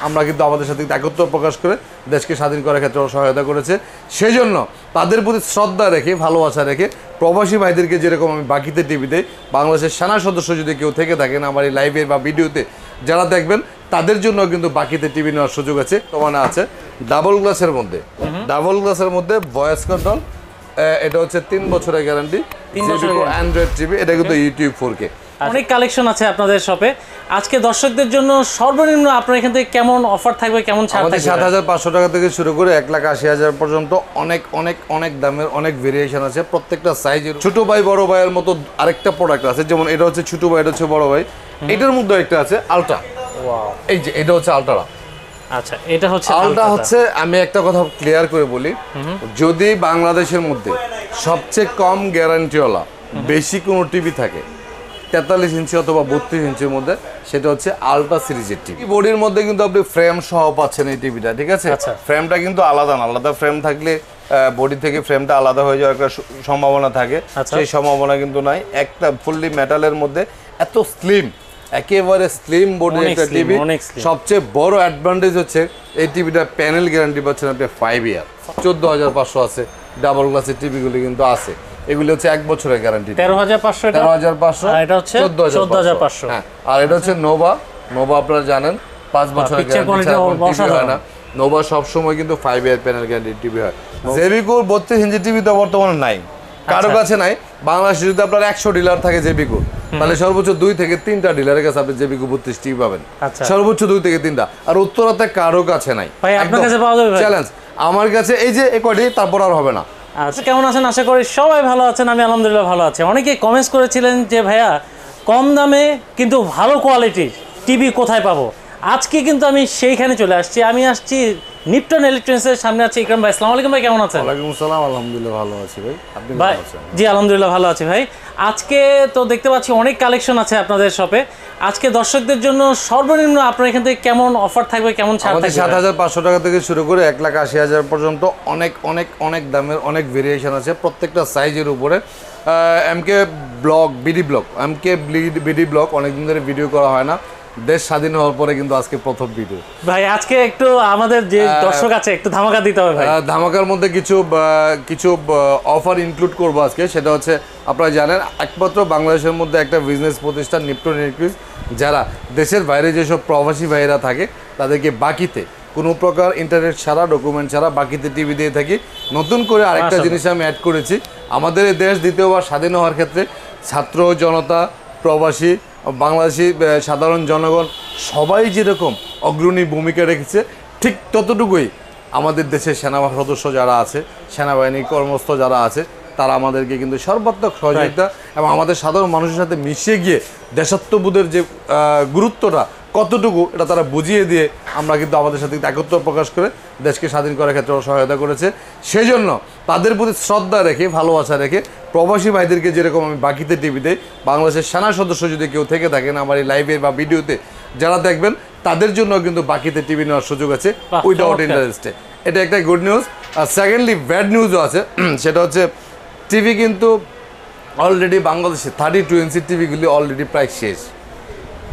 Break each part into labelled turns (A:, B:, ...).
A: আমরা কিন্তু আমাদের সাথে একত্র প্রকাশ করে দেশকে স্বাধীন করার ক্ষেত্রে সহায়তা করেছে। সেই জন্য তাদের প্রতি শ্রদ্ধা রেখে ভালোবাসা রেখে প্রবাসী ভাইদেরকে যেরকম আমি বাকিতে টিভিতে বাংলাদেশের সেনা সদস্য যদি কেউ থেকে থাকেন আমার এই লাইভে বা ভিডিওতে যারা দেখবেন তাদের জন্য কিন্তু বাকিতে টিভি নেওয়ার সুযোগ আছে। তোমার আছে ডাবল গ্লাসের মধ্যে ভয়েস কন্ট্রোল, এটা হচ্ছে 3 বছরের গ্যারান্টি, অ্যান্ড্রয়েড টিভি, এটা কিন্তু ইউটিউব 4K।
B: অনেক কালেকশন আছে আপনাদের শপে। আজকে দর্শকদের জন্য সর্বনিম্ন আপনার এখান থেকে কেমন অফার থাকবে, কেমন ছাড় থাকবে?
A: ৭৫০০ টাকা থেকে শুরু করে ১,৮০,০০০ পর্যন্ত অনেক অনেক অনেক দামের অনেক ভেরিয়েশন আছে। প্রত্যেকটা সাইজের ছোট ভাই বড় ভাইয়ের মতো আরেকটা প্রোডাক্ট আছে, যেমন এটা হচ্ছে ছোট ভাই, এটা হচ্ছে বড় ভাই। এটার মধ্যে একটা আছে আলট্রা, এই যে এটা হচ্ছে আলট্রা।
B: আচ্ছা, এটা হচ্ছে
A: আলট্রা হচ্ছে, আমি একটা কথা ক্লিয়ার করে বলি, যদি বাংলাদেশের মধ্যে সবচেয়ে কম গ্যারান্টিওয়ালা বেশি কোনো টিভি থাকে 43 ইঞ্চি অথবা 32 ইঞ্চির মধ্যে, সেটা হচ্ছে আলট্রা সিরিজের টিভি। বডির মধ্যে কিন্তু আপনি ফ্রেম সহ পাচ্ছেন এই টিভিটা, ঠিক আছে? ফ্রেমটা কিন্তু আলাদা না, আলাদা ফ্রেম থাকলে বডি থেকে ফ্রেমটা আলাদা হয়ে যাওয়ার একটা সম্ভাবনা থাকে, সেই সম্ভাবনা কিন্তু নাই। একটা ফুললি মেটালের মধ্যে এত স্লিম, একেবারে স্লিম বডির একটা টিভি। সবচেয়ে বড় অ্যাডভান্টেজ হচ্ছে এই টিভিটা প্যানেল গ্যারান্টি পাচ্ছেন আপনি 5 ইয়ার। 14,500 আছে, ডাবল গ্লাসের টিভিগুলি কিন্তু আছে, এগুলি হচ্ছে 1 বছরের গ্যারান্টি।
B: 13,500,
A: 13,500,
B: এটা হচ্ছে 14,500।
A: হ্যাঁ, আর এটা হচ্ছে নোভা আপনারা জানেন 5 বছরের গ্যারান্টি হয় না। নোভা সবসময় কিন্তু 5 ইয়ার প্যানেল গ্যারান্টি টিভি হয়। জেবিকোর 32 ইঞ্চি টিভি তো বর্তমানে নাই, কারো কাছে নাই। বাংলাদেশে যদি আপনার 100 ডিলার থাকে জেবিকোর, তাহলে সর্বোচ্চ 2 থেকে 3টা ডিলারের কাছে আপনি জেবিকো 32 টিভি পাবেন, সর্বোচ্চ 2 থেকে 3টা। আর উত্তরাতে কারো কাছে নাই।
B: ভাই আপনার কাছে পাওয়া যাবে?
A: চ্যালেঞ্জ আমার কাছে এই যে এই কয়টি, তারপর আর হবে না।
B: আচ্ছা, কেমন আছেন? আশা করি সবাই ভালো আছেন। আমি আলহামদুলিল্লাহ ভালো আছি। অনেকেই কমেন্টস করেছিলেন যে ভাইয়া কম দামে কিন্তু ভালো কোয়ালিটির টিভি কোথায় পাবো? আজকে কিন্তু আমি সেইখানে চলে আসছি। আমি আসছি নিপটন ইলেকট্রনিক্সের সামনে। আছে ইকরাম ভাই। আসসালামু আলাইকুম ভাই, কেমন আছেন?
A: ওয়ালাইকুম আসসালাম, আলহামদুলিল্লাহ ভালো আছি ভাই, আপনি
B: ভাই?
A: কেমন আছেন?
B: জি আলহামদুলিল্লাহ ভালো আছি ভাই। আজকে তো দেখতে পাচ্ছি অনেক কালেকশন আছে আপনাদের শপে। আজকে দর্শকদের জন্য সর্বনিম্ন আপনার এখান থেকে কেমন অফার থাকবে, কেমন ছাড় থাকবে?
A: ৭৫০০ টাকা থেকে শুরু করে ১,৮০,০০০ পর্যন্ত অনেক অনেক অনেক দামের অনেক ভেরিয়েশন আছে। প্রত্যেকটা সাইজের উপরে MK block, BD block, BD block অনেকদিন ধরে ভিডিও করা হয় না, দেশ স্বাধীন হওয়ার পরে কিন্তু আজকে প্রথম ভিডিও।
B: ভাই আজকে একটু আমাদের যে দর্শক আছে একটু ধামাকা দিতে হবে ভাই।
A: ধামাকার মধ্যে কিছু অফার ইনক্লুড করবো আজকে। সেটা হচ্ছে আপনারা জানেন একমাত্র বাংলাদেশের মধ্যে একটা বিজনেস প্রতিষ্ঠান নিপটন ইলেকট্রিক্স, যারা দেশের বাইরে যেসব প্রবাসী ভাইয়েরা থাকে তাদেরকে বাকিতে কোনো প্রকার ইন্টারনেট ছাড়া, ডকুমেন্ট ছাড়া বাকিতে টিভি দিয়ে থাকি। নতুন করে আরেকটা জিনিস আমি অ্যাড করেছি, আমাদের এই দেশ দ্বিতীয়বার স্বাধীন হওয়ার ক্ষেত্রে ছাত্র জনতা, প্রবাসী, বাংলাদেশি সাধারণ জনগণ সবাই যেরকম অগ্রণী ভূমিকা রেখেছে, ঠিক ততটুকুই আমাদের দেশের সেনাবাহিনী সদস্য যারা আছে, সেনাবাহিনী কর্মস্থ যারা আছে, তারা আমাদেরকে কিন্তু সর্বাত্মক সহযোগিতা এবং আমাদের সাধারণ মানুষের সাথে মিশিয়ে গিয়ে দেশাত্মবোধের যে গুরুত্বটা কতটুকু এটা তারা বুঝিয়ে দিয়ে আমরা কিন্তু আমাদের সাথে একত্র প্রকাশ করে দেশকে স্বাধীন করার ক্ষেত্রে সহায়তা করেছে। সেই জন্য তাদের প্রতি শ্রদ্ধা রেখে ভালোবাসা রেখে প্রবাসী ভাইদেরকে যেরকম আমি বাকিতে টিভিতে বাংলাদেশের সেনা সদস্য যদি কেউ থেকে থাকেন আমার এই লাইভে বা ভিডিওতে যারা দেখবেন তাদের জন্য কিন্তু বাকিতে টিভি নেওয়ার সুযোগ আছে উইদাউট ইন্টারেস্টে। এটা একটা গুড নিউজ। আর সেকেন্ডলি ব্যাড নিউজও আছে, সেটা হচ্ছে টিভি কিন্তু অলরেডি বাংলাদেশে 32 ইঞ্চি টিভিগুলি অলরেডি প্রায় শেষ,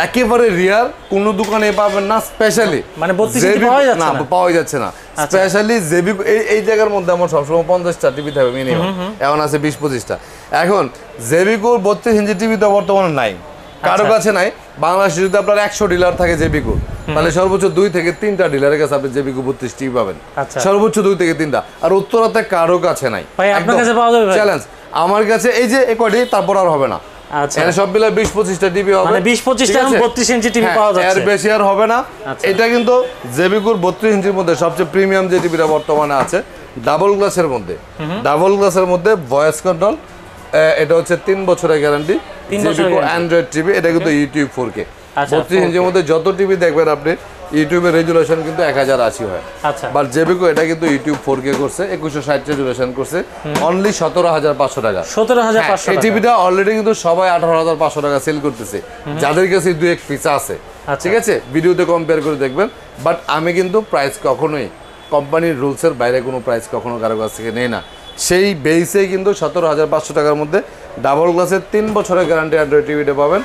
A: একেবারে রিয়ার, কোনো দোকানে পাবেন না। স্পেশালি
B: মানে
A: পাওয়া যাচ্ছে না, স্পেশালি জেবিকো এই জায়গার মধ্যে আমার সবসময় 50টা টিভি থাকবে মিনিমাম, এখন আছে 20-25টা। এখন জেবিকোর 32 ইঞ্চি টিভি তো বর্তমানে নাই, কারো কাছে নাই। বাংলাদেশে যদি আপনার 100 ডিলার থাকে জেবিকো, তাহলে সর্বোচ্চ 2 থেকে 3টা ডিলারের কাছে আপনি জেবিকো 32 টিভি পাবেন, সর্বোচ্চ 2 থেকে 3টা। আর উত্তরাতে কারো কাছে নাই। চ্যালেঞ্জ আমার কাছে এই যে এই কয়টি, তারপর আর হবে না।
B: আচ্ছা,
A: সব মিলে 20-25টা টিভি হবে,
B: মানে 20-25টা 32 ইঞ্চি টিভি পাওয়া যাচ্ছে,
A: এর বেশি আর হবে না। এটা কিন্তু জেবিকোর 32 ইঞ্চির মধ্যে সবচেয়ে প্রিমিয়াম যে টিভিটা বর্তমানে আছে, ডাবল গ্লাসের মধ্যে ভয়েস কন্ট্রোল, এটা হচ্ছে 3 বছরের গ্যারান্টি, জেবিকো অ্যান্ড্রয়েড টিভি, এটা কিন্তু ইউটিউব 4K। 32 ইঞ্চির মধ্যে যত টিভি দেখবেন আপনি, ইউটিউবের রেজুলেশন কিন্তু 1080 হয়, বাট জেবিকো এটা কিন্তু ইউটিউব 4K করছে, 2160 রেজুলেশন করছে, অনলি 17,500 টাকা।
B: 17,500
A: এই টিভিটা অলরেডি কিন্তু সবাই 18,500 টাকা সেল করতেছে, যাদের কাছে 2-1 পিস আছে, ঠিক আছে? ভিডিওতে কম্পেয়ার করে দেখবেন। বাট আমি কিন্তু প্রাইস কখনোই কোম্পানির রুলসের বাইরে কোনো প্রাইস কখনো কারো কাছ থেকে নেই না, সেই বেসেই কিন্তু 17,500 টাকার মধ্যে ডাবল গ্লাসের 3 বছরের গ্যারান্টি অ্যান্ড্রয়েড টিভিটা পাবেন।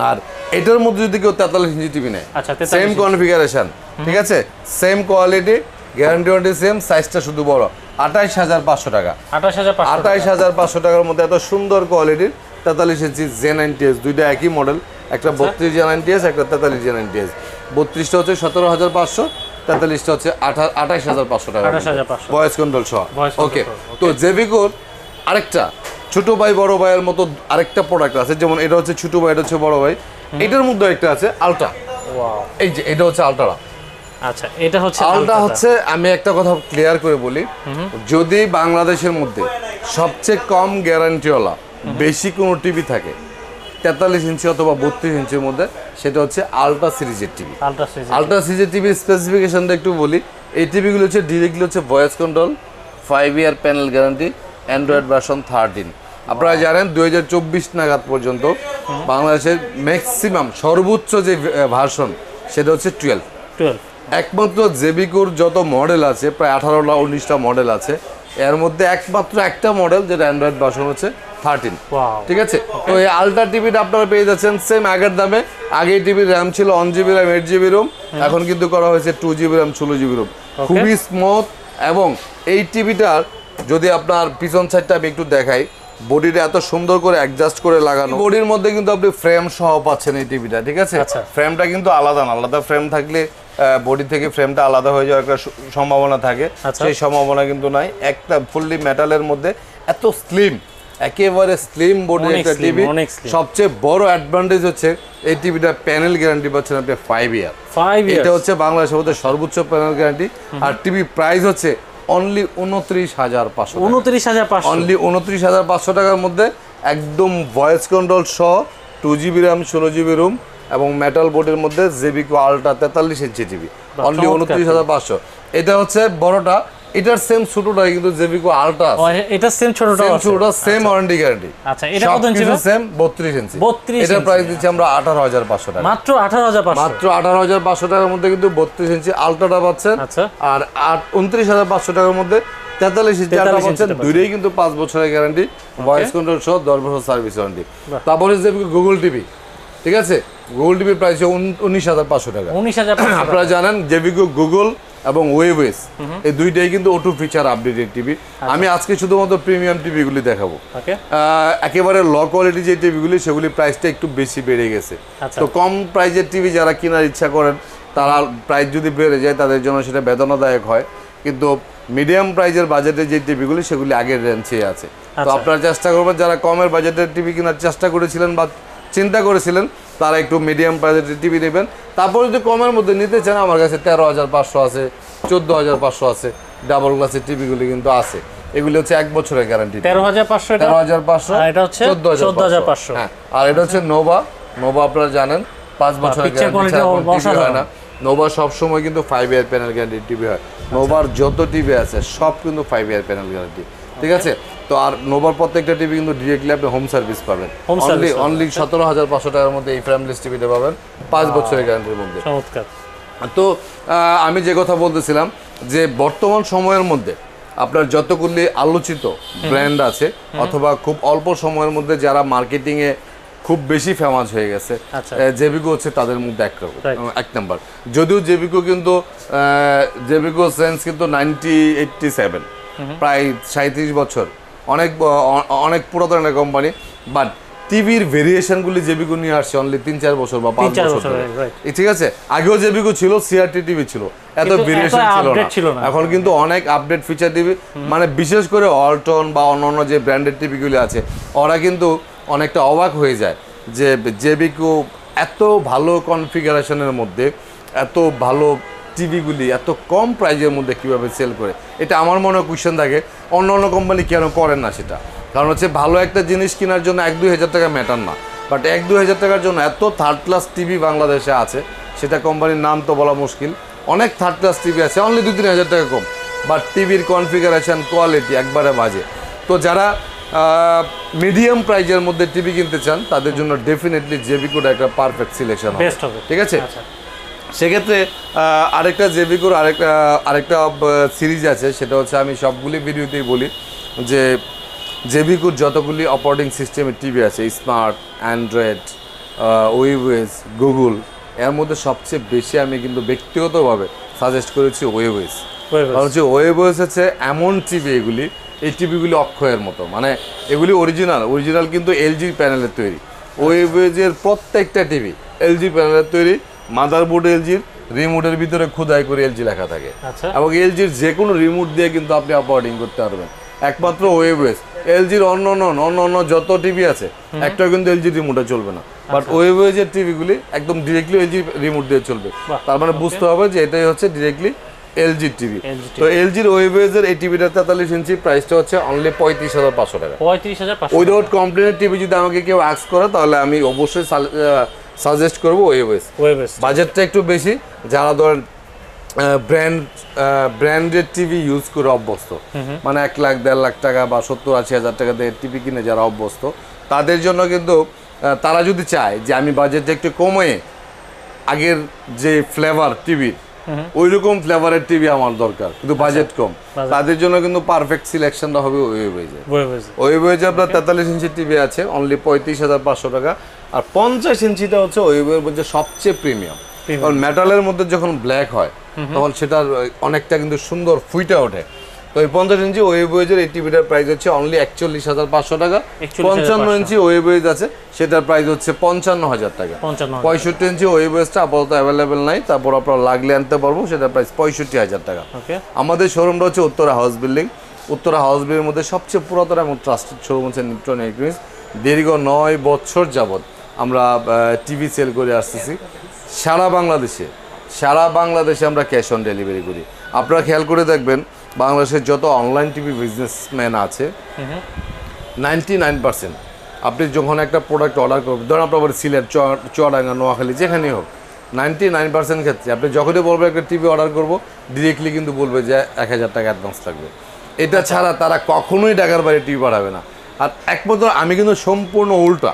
A: আর এটার মধ্যে যদি কেউ 43 ইঞ্চি টিভি নেয়,
B: আচ্ছা, 43
A: সেম কনফিগারেশন, ঠিক আছে, same quality, guarantee warranty same, সাইজটা শুধু বড়, 28,500 টাকা। 28,500 টাকার মধ্যে এত সুন্দর কোয়ালিটির 43 ইঞ্চি Z90S, দুইটা একই মডেল, একটা 32 Z90S, একটা 43 Z90S। 32টা হচ্ছে 17,500, 43টা হচ্ছে 28,500 টাকা,
B: 28,500
A: ভয়েস কন্ট্রোল সহ।
B: Voice control
A: ওকে,
B: সহ,
A: তো জেবিকোর আরেকটা ছোট ভাই বড় ভাইয়ের মতো আরেকটা প্রোডাক্ট আছে, যেমন এটা হচ্ছে ছোট ভাই, এটা হচ্ছে বড় ভাই, এটার মধ্যে একটা আছে আলট্রা।
B: ওয়াও,
A: এই যে এটা হচ্ছে আলট্রা।
B: আচ্ছা, এটা হচ্ছে
A: আলট্রা হচ্ছে, আমি একটা কথা ক্লিয়ার করে বলি, যদি বাংলাদেশের মধ্যে সবচেয়ে কম গ্যারান্টিওয়ালা বেশি কোনো টিভি থাকে 43 ইঞ্চি অথবা 32 ইঞ্চির মধ্যে, সেটা হচ্ছে আলট্রা সিরিজের টিভি। আলট্রা সিরিজের টিভির স্পেসিফিকেশনটা একটু বলি। এই টিভিগুলো হচ্ছে ডিরেক্টলি হচ্ছে ভয়েস কন্ট্রোল, 5 ইয়ার প্যানেল গ্যারান্টি, অ্যান্ড্রয়েড ভার্সন 13। আপনারা জানেন 2024 নাগাদ পর্যন্ত বাংলাদেশের ম্যাক্সিমাম সর্বোচ্চ যে ভার্সন সেটা হচ্ছে 12। একমাত্র জেবিকোর যত মডেল আছে, প্রায় 18টা 19টা মডেল আছে, এর মধ্যে একমাত্র একটা মডেল যেটা অ্যান্ড্রয়েড ভার্সন হচ্ছে 13। ঠিক আছে, তো এই আলট্রা টিভিটা আপনারা পেয়ে যাচ্ছেন সেম আগের দামে। আগে এই টিভির র্যাম ছিল 1 GB র্যাম 8 GB রোম, এখন কিন্তু করা হয়েছে 2 GB র্যাম 16 GB রোম। খুবই স্মুথ, এবং এই টিভিটার যদি আপনার পিছন সাইডটা আমি একটু দেখাই, বডিটা এত সুন্দর করে অ্যাডজাস্ট করে লাগানো, বডির মধ্যে কিন্তু আপনি ফ্রেম সহ পাচ্ছেন এই টিভিটা, ঠিক আছে। ফ্রেমটা কিন্তু আলাদা না, আলাদা ফ্রেম থাকলে বডি থেকে ফ্রেমটা আলাদা হয়ে যাওয়ার একটা সম্ভাবনা থাকে, সেই সম্ভাবনা কিন্তু নাই। একটা ফুললি মেটালের মধ্যে এত স্লিম, একেবারে স্লিম বডির একটা টিভি। সবচেয়ে বড় অ্যাডভান্টেজ হচ্ছে এই টিভিটা প্যানেল গ্যারান্টি পাচ্ছেন আপনি 5 ইয়ার। এটা হচ্ছে বাংলাদেশের মধ্যে সর্বোচ্চ প্যানেল গ্যারান্টি। আর টিভি প্রাইস হচ্ছে অনলি 29,500, অনলি 29,500 টাকার মধ্যে একদম ভয়েস কন্ট্রোল সহ, 2 GB র্যাম 16 GB রোম, এবং মেটাল বোর্ডের মধ্যে জেবিকো আলট্রা 43 ইঞ্চি টিভি, অনলি 29,500। এটা হচ্ছে বড়টা, এটার সেম ছোটটা কিন্তু জেবিকো আলট্রা আছে,
B: এটা সেম ছোটটা আছে,
A: ছোটটা সেম ওয়ারেন্টি গ্যারান্টি।
B: আচ্ছা, এটা কত ইঞ্চি?
A: সেম 32 ইঞ্চি। এটা প্রাইস দিচ্ছি আমরা 18,500 টাকা,
B: মাত্র 18,500,
A: মাত্র 18,500 টাকার মধ্যে কিন্তু 32 ইঞ্চি আলট্রাটা পাচ্ছেন। আর 29,500 টাকার মধ্যে 43 ইঞ্চি আলট্রা পাচ্ছেন। দুইটাই কিন্তু 5 বছরের গ্যারান্টি, ভয়েস কন্ট্রোল সহ 10 বছর সার্ভিস ওয়ারেন্টি। তারপরে জেবিকো গুগল টিভি, ঠিক আছে, গুগল টিভির প্রাইস 19,500 টাকা।
B: 19,500।
A: আপনারা জানেন জেবিকো গুগল এবং ওয়েবএস এই দুইটাই কিন্তু অটো ফিচার আপডেটেড টিভি। আমি আজকে শুধুমাত্র প্রিমিয়াম টিভিগুলি দেখাবো। একেবারে ল কোয়ালিটি যে টিভিগুলি, সেগুলি প্রাইসটা একটু বেশি বেড়ে গেছে। তো কম প্রাইজের টিভি যারা কেনার ইচ্ছা করেন, তারা প্রাইস যদি বেড়ে যায় তাদের জন্য সেটা বেদনাদায়ক হয়। কিন্তু মিডিয়াম প্রাইজের বাজেটের যে টিভিগুলি, সেগুলি আগের রেঞ্জে আছে। তো আপনারা চেষ্টা করবেন, যারা কমের বাজেটের টিভি কেনার চেষ্টা করেছিলেন বা চিন্তা করেছিলেন, তারা একটু মিডিয়াম প্রাইজের টিভি নেবেন। তারপর যদি কমের মধ্যে নিতে চান, আমার কাছে 13,500 আছে, 14,500 আছে, ডাবল গ্লাসের টিভিগুলি কিন্তু আছে। এগুলি হচ্ছে 1 বছরের গ্যারান্টি। 13,500, এটা হচ্ছে 14,500। হ্যাঁ, আর এটা হচ্ছে নোভা। নোভা আপনারা জানেন 5 বছরের গ্যারান্টি হয় না। নোভা সবসময় কিন্তু 5 ইয়ার প্যানেল গ্যারান্টি টিভি হয়। নোভার যত টিভি আছে সব কিন্তু 5 ইয়ার প্যানেল গ্যারান্টি, ঠিক আছে। তো আর নোভার প্রত্যেকটা টিভি কিন্তু ডিরেক্টলি আপনি হোম সার্ভিস পাবেন। অনলি 17,500 টাকার মধ্যে এই ফ্রেমলেস টিভিটা পাবেন 5 বছরের গ্যারান্টির মধ্যে। তো আমি যে কথা বলতেছিলাম, যে বর্তমান সময়ের মধ্যে আপনার যতগুলি আলোচিত ব্র্যান্ড আছে, অথবা খুব অল্প সময়ের মধ্যে যারা মার্কেটিংয়ে খুব বেশি ফেমাস হয়ে গেছে, জেবিকো হচ্ছে তাদের মধ্যে এক নাম্বার। যদিও জেবিকো কিন্তু জেবিকো সেন্স কিন্তু 1987, প্রায় 37 বছর, অনেক পুরাতন একটা কোম্পানি। বাট টিভির ভেরিয়েশনগুলি জেবিকো নিয়ে আসছে অনলি 3-4 বছর বা 5 বছর, ঠিক আছে। আগেও জেবিকো ছিল, সিআরটি টিভি ছিল, এত ভেরিয়েশন ছিল না। এখন কিন্তু অনেক আপডেট ফিচার টিভি, মানে বিশেষ করে অল্টন বা অন্যান্য যে ব্র্যান্ডেড টিভিগুলি আছে, ওরা কিন্তু অনেকটা অবাক হয়ে যায় যে জেবিকো এত ভালো কনফিগারেশনের মধ্যে এত ভালো টিভিগুলি এত কম প্রাইজের মধ্যে কীভাবে সেল করে। এটা আমার মনে কোয়েশ্চেন থাকে, অন্য কোম্পানি কেন করেন না সেটা। কারণ হচ্ছে ভালো একটা জিনিস কেনার জন্য 1-2 হাজার টাকা ম্যাটার না, বাট 1-2 হাজার টাকার জন্য এত থার্ড ক্লাস টিভি বাংলাদেশে আছে, সেটা কোম্পানির নাম তো বলা মুশকিল। অনেক থার্ড ক্লাস টিভি আছে অনলি 2-3 হাজার টাকা কম, বাট টিভির কনফিগারেশন কোয়ালিটি একবারে বাজে। তো যারা মিডিয়াম প্রাইজের মধ্যে টিভি কিনতে চান, তাদের জন্য ডেফিনেটলি জেবিকোটা একটা পারফেক্ট সিলেকশন হবে, ঠিক আছে। সেক্ষেত্রে আরেকটা জেবিকোর আরেকটা সিরিজ আছে, সেটা হচ্ছে আমি সবগুলি ভিডিওতেই বলি যে জেবিকোর যতগুলি অপারেটিং সিস্টেমের টিভি আছে, স্মার্ট, অ্যান্ড্রয়েড, ওয়েবওয়েজ, গুগল, এর মধ্যে সবচেয়ে বেশি আমি কিন্তু ব্যক্তিগতভাবে সাজেস্ট করেছি ওয়েবওয়েজ। কারণ হচ্ছে ওয়েবওয়েজ হচ্ছে এমন টিভি, এগুলি এই টিভিগুলি অক্ষয়ের মতো, মানে এগুলি অরিজিনাল কিন্তু এলজি প্যানেলের তৈরি। ওয়েবওয়েজের প্রত্যেকটা টিভি এলজি প্যানেলের তৈরি, মাদারবোর্ড এলজির, রিমোটের ভিতরে খোদাই করে এলজি লেখা থাকে, এবং এলজির যে কোনো রিমোট দিয়ে কিন্তু আপনি অপারেটিং করতে পারবেন। একমাত্র ওয়েবওয়েজ, এলজির অন্য যত টিভি আছে একটা কিন্তু এলজি রিমোটে চলবে না, বাট ওয়েবওয়েজের টিভিগুলি একদম ডিরেক্টলি এলজি রিমোট দিয়ে চলবে। তার মানে বুঝতে হবে যে এটাই হচ্ছে ডিরেক্টলি এলজির টিভি। তো এলজির ওয়েবওয়েজের এই টিভিটা 43 ইঞ্চি, প্রাইসটা হচ্ছে অনলি 35,500 টাকা।
B: 35,500
A: উইদাউট কমপ্লেনের টিভি যদি আমাকে কেউ আস্ক করে তাহলে আমি অবশ্যই সাজেস্ট করবো ওয়েবওয়েজ। বাজেটটা একটু বেশি, যারা ধরেন ব্র্যান্ডেড টিভি ইউজ করে অভ্যস্ত, মানে 1 লাখ 1.5 লাখ টাকা বা 70-80 হাজার টাকা দিয়ে টিভি কিনে যারা অভ্যস্ত, তাদের জন্য কিন্তু তারা যদি চায় যে আমি বাজেটটা একটু কমিয়ে আগের যে ফ্লেভার টিভি, ওইরকম ফ্লেভারের টিভি আমার দরকার কিন্তু বাজেট কম, তাদের জন্য কিন্তু পারফেক্ট সিলেকশনটা হবে ওয়েবওয়েজে। ওয়েবওয়েজে আপনার 43 ইঞ্চি টিভি আছে অনলি 35,500 টাকা, আর 50 ইঞ্চিটা হচ্ছে ওয়েবওয়েজের সবচেয়ে প্রিমিয়াম। কারণ মেটালের মধ্যে যখন ব্ল্যাক হয় তখন সেটার অনেকটা কিন্তু সুন্দর ফুইটা ওঠে। তো এই 50 ইঞ্চি ওয়েবওয়েজের এই টিভিটার প্রাইস হচ্ছে অনলি 41,500 টাকা। 55 ইঞ্চি ওয়েবওয়েজ আছে, সেটার প্রাইস হচ্ছে 55,000 টাকা। 65 ইঞ্চি ওয়েবওয়েজটা আপাতত অ্যাভেলেবেল নাই, তারপর আপনারা লাগলে আনতে পারবো, সেটার প্রাইস 65,000 টাকা। আমাদের শোরুমটা হচ্ছে Uttara house building. Uttara house বিল্ডিংয়ের মধ্যে সবচেয়ে পুরাতন এবং ট্রাস্টেড শোরুম হচ্ছে নিপটন ইলেকট্রনিক্স। দীর্ঘ 9 বছর যাবত আমরা টিভি সেল করে আসতেছি সারা বাংলাদেশে আমরা ক্যাশ অন ডেলিভারি করি। আপনারা খেয়াল করে দেখবেন বাংলাদেশের যত অনলাইন টিভি বিজনেসম্যান আছে 99% আপনি যখন একটা প্রোডাক্ট অর্ডার করবেন, ধরুন আপনার সিলেট, চুয়াডাঙ্গা, নোয়াখালী, যেখানেই হোক, 99% ক্ষেত্রে আপনি যখনই বলবেন একটা টিভি অর্ডার করবো, ডিরেক্টলি কিন্তু বলবে যে 1,000 টাকা অ্যাডভান্স লাগবে। এটা ছাড়া তারা কখনোই ঢাকার বাইরে টিভি পাঠাবে না। আর একমাত্র আমি কিন্তু সম্পূর্ণ উল্টা,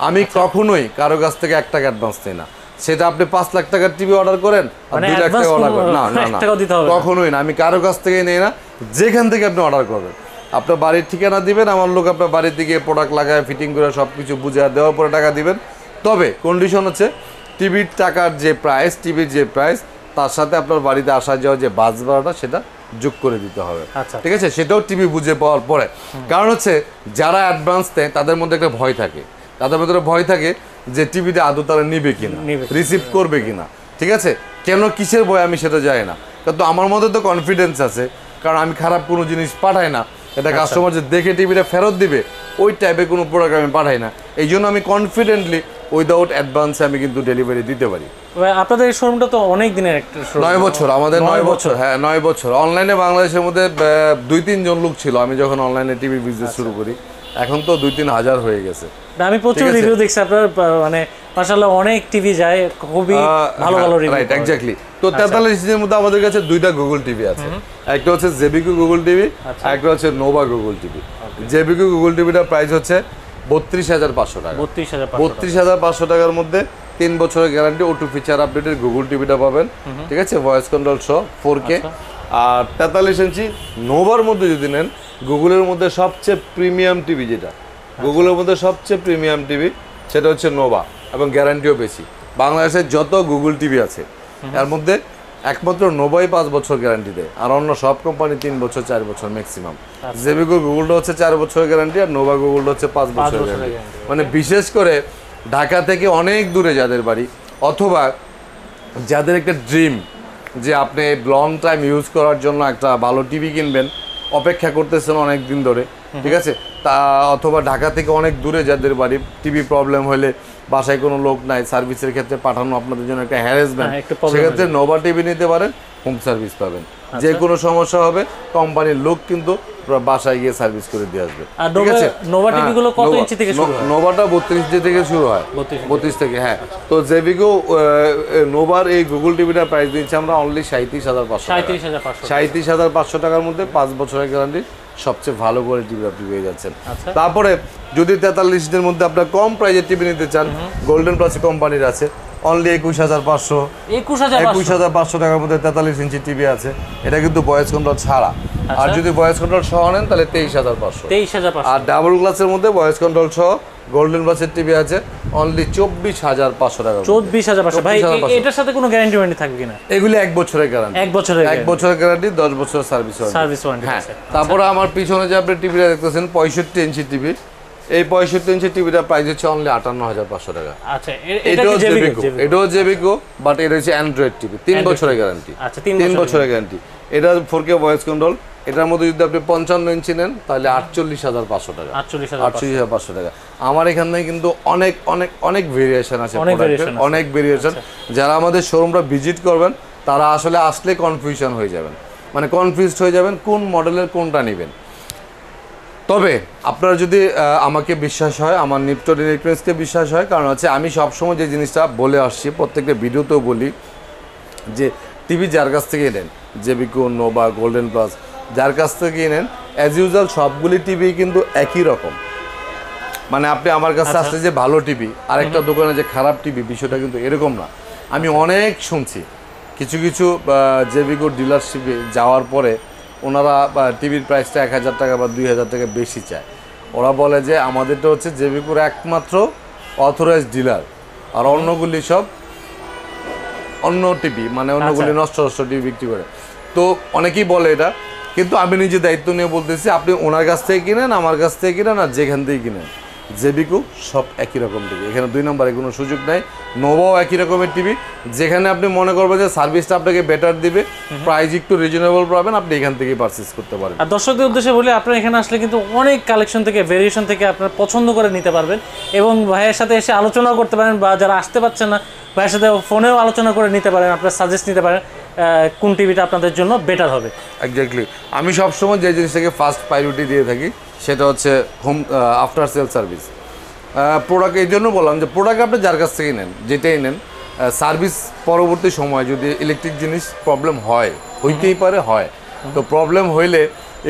A: আমি কখনোই কারো কাছ থেকে 1 টাকা অ্যাডভান্স নিই না। সেটা আপনি 5 লাখ টাকার টিভি অর্ডার করেন আর 2 লাখ টাকা অর্ডার করেন, না, কখনোই না, আমি কারো কাছ থেকে নেই না। যেখান থেকে আপনি অর্ডার করবেন, আপনার বাড়ির ঠিকানা দিবেন, আমার লোক আপনার বাড়ির দিকে প্রোডাক্ট লাগায় ফিটিং করে সব কিছু বুঝে দেওয়ার পরে টাকা দিবেন। তবে কন্ডিশন হচ্ছে টিভির টাকার যে প্রাইস, টিভির যে প্রাইস, তার সাথে আপনার বাড়িতে আসা যাওয়া যে বাস ভাড়াটা সেটা যোগ করে দিতে হবে, ঠিক আছে? সেটাও টিভি বুঝে পাওয়ার পরে। কারণ হচ্ছে যারা অ্যাডভান্স দেয় তাদের মধ্যে একটা ভয় থাকে, যে টিভিতে আদৌ তারা নিবে কিনা, রিসিভ করবে কিনা, ঠিক আছে? কেন, কিসের ভয় আমি সেটা জানি না, কিন্তু আমার মধ্যে তো কনফিডেন্স আছে, কারণ আমি খারাপ কোনো জিনিস পাঠাই না। এটা কাস্টমার যে দেখে টিভিটা ফেরত দিবে ওই টাইপের কোনো প্রোডাক্ট আমি পাঠাই না। এই জন্য আমি কনফিডেন্টলি উইদাউট অ্যাডভান্সে আমি কিন্তু ডেলিভারি দিতে পারি।
B: আপনাদের এই শোরুমটা তো অনেক দিনের একটা শোরুম।
A: 9 বছর আমাদের, 9 বছর, হ্যাঁ 9 বছর। অনলাইনে বাংলাদেশের মধ্যে 2-3 জন লোক ছিল আমি যখন অনলাইনে টিভি বিজনেস শুরু করি, এখন তো 2-3 হাজার হয়ে গেছে।
B: আমি প্রচুর রিভিউ দেখছি আপনার, মানে মাশাআল্লাহ অনেক টিভি যায়, খুবই ভালো রিভিউ।
A: Right, exactly. তো 43 ইঞ্চির মধ্যে আমাদের কাছে 2টা গুগল টিভি আছে। একটা হচ্ছে জেবিকিউ গুগল টিভি, একটা হচ্ছে Nova Google TV. JBQ Google টিভিটার প্রাইস হচ্ছে 32,500 টাকা। 32,500 টাকার মধ্যে 3 বছরের গ্যারান্টি, O2 ফিচার আপডেটের গুগল টিভিটা পাবেন, ঠিক আছে? ভয়েস কন্ট্রোল সহ 4K। আর 43 ইঞ্চি নোভার মধ্যে যদি নেন, গুগলের মধ্যে সবচেয়ে প্রিমিয়াম টিভি যেটা, গুগলের মধ্যে সবচেয়ে প্রিমিয়াম টিভি সেটা হচ্ছে নোভা, এবং গ্যারান্টিও বেশি। বাংলাদেশের যত গুগল টিভি আছে এর মধ্যে একমাত্র নোভাই 5 বছর গ্যারান্টি দেয়, আর অন্য সব কোম্পানি 3 বছর 4 বছর ম্যাক্সিমাম। জেবিকো গুগলটা হচ্ছে 4 বছরের গ্যারান্টি, আর নোভা গুগলটা হচ্ছে 5 বছরের গ্যারান্টি। মানে বিশেষ করে ঢাকা থেকে অনেক দূরে যাদের বাড়ি, অথবা যাদের একটা ড্রিম যে আপনি লং টাইম ইউজ করার জন্য একটা ভালো টিভি কিনবেন, অপেক্ষা করতেছেন অনেক দিন ধরে, ঠিক আছে? তা অথবা ঢাকা থেকে অনেক দূরে যাদের বাড়ি, টিভি প্রবলেম হলে বাসায় কোনো লোক নাই, সার্ভিসের ক্ষেত্রে পাঠানো আপনাদের জন্য একটা হ্যারাসমেন্ট, সেক্ষেত্রে নোভা টিভি নিতে পারেন, হোম সার্ভিস পাবেন। যে কোনো সমস্যা হবে কোম্পানির লোক কিন্তু বাসায় গিয়ে সার্ভিস করে দিয়ে আসবে, ঠিক আছে?
B: নোভা টিভিগুলো কত ইঞ্চি থেকে শুরু হয়?
A: নোভাটা 32 ইঞ্চি থেকে শুরু হয়, 32 থেকে, হ্যাঁ। তো জেবিকো নোভার এই গুগল টিভিটার প্রাইস দিচ্ছি আমরা অনলি 37,500 টাকার মধ্যে 5 বছরের গ্যারান্টি, সবচেয়ে ভালো করে টিভি আপনি পেয়ে যাচ্ছেন। তারপরে যদি 43 মধ্যে আপনার কম প্রাইজের টিভি নিতে চান, গোল্ডেন প্লাস কোম্পানির আছে অনলি 21,500 টাকার মধ্যে 43 ইঞ্চি টিভি আছে। এটা কিন্তু ভয়েস কন্ট্রোল ছাড়া, আর যদি ভয়েস কন্ট্রোল সহ নেন তাহলে 23,500। আর ডাবল গ্লাসের মধ্যে ভয়েস কন্ট্রোল সহ গোল্ডেন প্লাসের টিভি আছে অনলি 24,500 টাকা।
B: 24,500 ভাই, এটার সাথে কোনো গ্যারান্টি ওয়ারেন্টি থাকবে কিনা?
A: এগুলি 1 বছরের গ্যারান্টি,
B: 1 বছরের
A: 1 বছরের গ্যারান্টি, 10 বছরের সার্ভিস
B: ওয়ারেন্টি।
A: হ্যাঁ, তারপরে আমার পিছনে যে আপনি টিভিটা দেখতেছেন 65 ইঞ্চি টিভি, এই 65 ইঞ্চি টিভিটার প্রাইস হচ্ছে অনলি 58,500 টাকা।
B: আচ্ছা,
A: এটাও জেবিকো, এটাও জেবিকো, বাট এটা হচ্ছে অ্যান্ড্রয়েড টিভি, 3 বছরের গ্যারান্টি।
B: আচ্ছা,
A: 3 বছরের গ্যারান্টি। এটা 4K ভয়েস কন্ট্রোল। এটার মধ্যে যদি আপনি 55 ইঞ্চি নেন তাহলে 48,500 টাকা। 48,500 টাকা। আমার এখানে কিন্তু অনেক অনেক অনেক ভেরিয়েশন আছে, অনেক ভেরিয়েশন। যারা আমাদের শোরুমটা ভিজিট করবেন তারা আসলে আসলে কনফিউশন হয়ে যাবেন, মানে কনফিউজড হয়ে যাবেন কোন মডেলের কোনটা নেবেন। তবে আপনার যদি আমাকে বিশ্বাস হয়, আমার নিপটন ইলেকট্রনিক্সকে বিশ্বাস হয়, কারণ হচ্ছে আমি সবসময় যে জিনিসটা বলে আসছি, প্রত্যেকটা ভিডিওতেও বলি যে টিভি যার কাছ থেকে নেন, জেবিকো, নোভা, গোল্ডেন প্লাস, যার কাছ থেকে নেন অ্যাজ ইউজুয়াল সবগুলি টিভি কিন্তু একই রকম। মানে আপনি আমার কাছে আসলে যে ভালো টিভি, আরেকটা দোকানে যে খারাপ টিভি, বিষয়টা কিন্তু এরকম না। আমি অনেক শুনছি কিছু কিছু জেবিকো ডিলারশিপে যাওয়ার পরে ওনারা টিভির প্রাইসটা 1,000 টাকা বা 2,000 টাকা বেশি চায়। ওরা বলে যে আমাদেরটা হচ্ছে জেবিকোর একমাত্র অথরাইজড ডিলার, আর অন্যগুলি সব অন্য টিভি, মানে অন্যগুলি নষ্ট টিভি বিক্রি করে। তো অনেকেই বলে এটা, কিন্তু আমি নিজে দায়িত্ব নিয়ে বলতেছি আপনি ওনার কাছ থেকে কিনেন, আমার কাছ থেকে কিনেন, আর যেখান থেকে কিনেন, জেবিকো সব একই রকম টিভি, এখানে 2 নম্বরে কোনো সুযোগ নাই। নোভাও একই রকমের টিভি, যেখানে আপনি মনে করবেন যে সার্ভিসটা আপনাকে বেটার দিবে, প্রাইস একটু রিজনেবল পাবেন, আপনি এখান থেকেই পারচেজ করতে পারেন।
B: আর দর্শকদের উদ্দেশ্যে বলি, আপনারা এখানে আসলে কিন্তু অনেক কালেকশন থেকে, ভেরিয়েশন থেকে আপনারা পছন্দ করে নিতে পারবেন, এবং ভাইয়ের সাথে এসে আলোচনাও করতে পারেন, বা যারা আসতে পারছেন না ভাইয়ের সাথে ফোনেও আলোচনা করে নিতে পারেন, আপনারা সাজেস্ট নিতে পারেন কোন টিভিটা আপনাদের জন্য বেটার হবে।
A: এক্স্যাক্টলি। আমি সবসময় যে জিনিসটাকে ফার্স্ট প্রায়োরিটি দিয়ে থাকি সেটা হচ্ছে home after sale service. Product এই জন্য বললাম যে প্রোডাক্ট আপনি যার কাছ থেকে নেন, যেটাই নেন, সার্ভিস পরবর্তী সময় যদি ইলেকট্রিক জিনিস প্রবলেম হয়, হইতেই পারে, হয়, তো প্রবলেম হইলে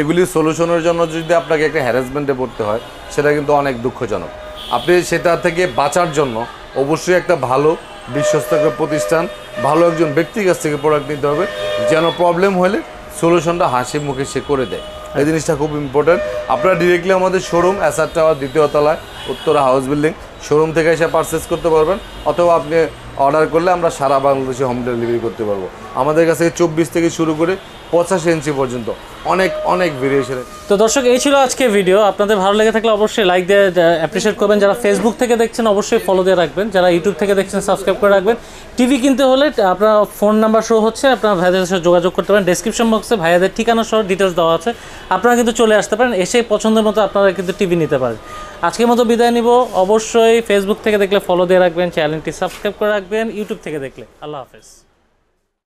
A: এগুলি সলিউশনের জন্য যদি আপনাকে একটা হ্যারাসমেন্টে পড়তে হয়, সেটা কিন্তু অনেক দুঃখজনক। আপনি সেটা থেকে বাঁচার জন্য অবশ্যই একটা ভালো বিশ্বস্ত একটা প্রতিষ্ঠান, ভালো একজন ব্যক্তির কাছ থেকে প্রোডাক্ট নিতে হবে, যেন প্রবলেম হলে সলিউশনটা হাসি মুখে সে করে দেয়। এই জিনিসটা খুব ইম্পর্টেন্ট। আপনারা ডিরেক্টলি আমাদের শোরুম এসআর টাওয়ার 2য় তলায়, উত্তরা হাউস বিল্ডিং, শোরুম থেকে এসে পারচেস করতে পারবেন, অথবা আপনি অর্ডার করলে আমরা সারা বাংলাদেশে হোম ডেলিভারি করতে পারবো। আমাদের কাছে 24 থেকে শুরু করে 85 ইঞ্চি পর্যন্ত অনেক অনেক ভেরিয়েশনের।
B: তো দর্শক, এই ছিল আজকে ভিডিও। আপনাদের ভালো লেগে থাকলে অবশ্যই লাইক দিয়ে অ্যাপ্রিশিয়েট করবেন। যারা ফেসবুক থেকে দেখছেন অবশ্যই ফলো দিয়ে রাখবেন, যারা ইউটিউব থেকে দেখছেন সাবস্ক্রাইব করে রাখবেন। টিভি কিনতে হলে আপনার ফোন নাম্বার শো হচ্ছে, আপনার ভাইয়াদের সাথে যোগাযোগ করতে পারেন। ডেসক্রিপশন বক্সে ভাইয়াদের ঠিকানা সহ ডিটেলস দেওয়া আছে, আপনারা কিন্তু চলে আসতে পারেন, এসে পছন্দের মতো আপনারা কিন্তু টিভি নিতে পারেন। আজকের মতো বিদায় নিব। অবশ্যই ফেসবুক থেকে দেখলে ফলো দিয়ে রাখবেন, চ্যানেলটি সাবস্ক্রাইব করে রাখবেন, ইউটিউব থেকে দেখলে। আল্লাহ হাফেজ।